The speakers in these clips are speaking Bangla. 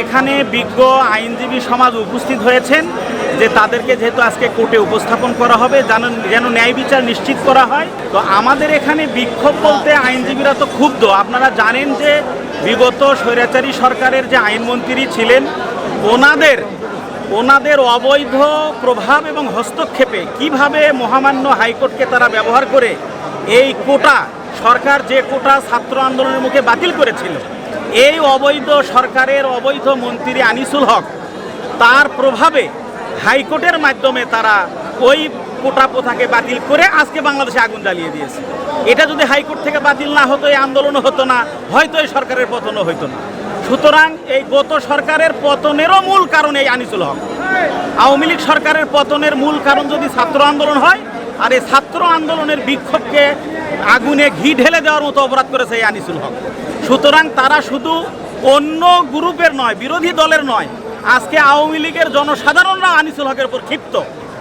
এখানে বিজ্ঞ আইনজীবী সমাজ উপস্থিত হয়েছেন যে তাদেরকে যেহেতু আজকে কোর্টে উপস্থাপন করা হবে যেন ন্যায় বিচার নিশ্চিত করা হয়। তো আমাদের এখানে বিক্ষোভ বলতে আইনজীবীরা তো ক্ষুব্ধ। আপনারা জানেন যে বিগত স্বৈরাচারী সরকারের যে আইনমন্ত্রী ছিলেন ওনাদের অবৈধ প্রভাব এবং হস্তক্ষেপে কিভাবে মহামান্য হাইকোর্টকে তারা ব্যবহার করে এই কোটা, সরকার যে কোটা ছাত্র আন্দোলনের মুখে বাতিল করেছিল, এই অবৈধ সরকারের অবৈধ মন্ত্রী আনিসুল হক তার প্রভাবে হাইকোর্টের মাধ্যমে তারা ওই কোটা প্রথাকে বাতিল করে আজকে বাংলাদেশে আগুন জ্বালিয়ে দিয়েছে। এটা যদি হাইকোর্ট থেকে বাতিল না হতো এই আন্দোলনও হতো না, হয়তো এই সরকারের পতনও হতো না। সুতরাং এই গত সরকারের পতনেরও মূল কারণ এই আনিসুল হক। আওয়ামী লীগ সরকারের পতনের মূল কারণ যদি ছাত্র আন্দোলন হয়, আর এই ছাত্র আন্দোলনের বিক্ষোভকে আগুনে ঘি ঢেলে দেওয়ার মতো অপরাধ করেছে এই আনিসুল হক। সুতরাং তারা শুধু অন্য গ্রুপের নয়, বিরোধী দলের নয়, আজকে আওয়ামী লীগের জনসাধারণরা আনিসুল হকের উপর ক্ষিপ্ত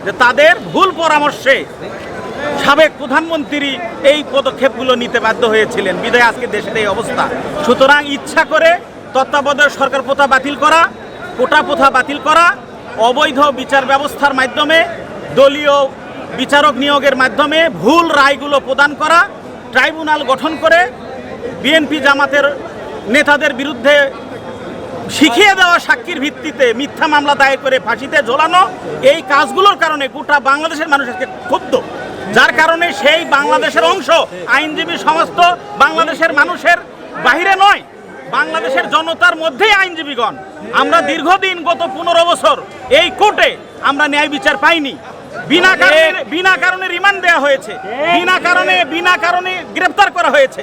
যে তাদের ভুল পরামর্শে সাবেক প্রধানমন্ত্রী এই পদক্ষেপগুলো নিতে বাধ্য হয়েছিলেন, বিধায় আজকে দেশের এই অবস্থা। সুতরাং ইচ্ছা করে তত্ত্বাবধায়ক সরকার প্রথা বাতিল করা, কোটা প্রথা বাতিল করা, অবৈধ বিচার ব্যবস্থার মাধ্যমে দলীয় বিচারক নিয়োগের মাধ্যমে ভুল রায়গুলো প্রদান করা, ট্রাইব্যুনাল গঠন করে বিএনপি জামাতের নেতাদের বিরুদ্ধে শিখিয়ে দেওয়া সাক্ষীর ভিত্তিতে মিথ্যা মামলা দায়ের করে ফাঁসিতে ঝোলানো, এই কাজগুলোর কারণে গোটা বাংলাদেশের মানুষ আজকে ক্ষুব্ধ। যার কারণে সেই বাংলাদেশের অংশ আইনজীবী সমাজ তো বাংলাদেশের মানুষের বাহিরে নয়, বাংলাদেশের জনতার মধ্যেই আইনজীবীগণ। আমরা দীর্ঘদিন গত 15 বছর এই কোর্টে আমরা ন্যায় বিচার পাইনি। বিনা কারণে রিমান্ড দেওয়া হয়েছে, বিনা কারণে গ্রেফতার করা হয়েছে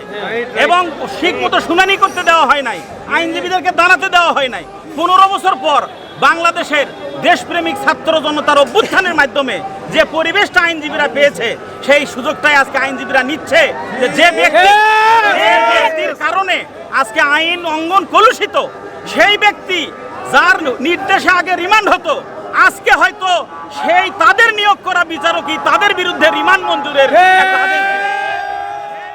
এবং ঠিক মতো শুনানি করতে দেওয়া হয় নাই, আইনজীবীদেরকে দাঁড়াতে দেওয়া হয় নাই। 15 বছর পর বাংলাদেশের দেশপ্রেমিক ছাত্র জনতার অভ্যুত্থানের মাধ্যমে যে পরিবেশটা আইনজীবীরা পেয়েছে, সেই সুযোগটাই আজকে আইনজীবীরা নিচ্ছে যে ব্যক্তির কারণে আজকে আইন অঙ্গন কলুষিত, সেই ব্যক্তি যার নির্দেশে আগে রিমান্ড হতো, আজকে হয়তো সেই তাদের নিয়োগ করা বিচারকই তাদের বিরুদ্ধে রিমান্ড মঞ্জুরের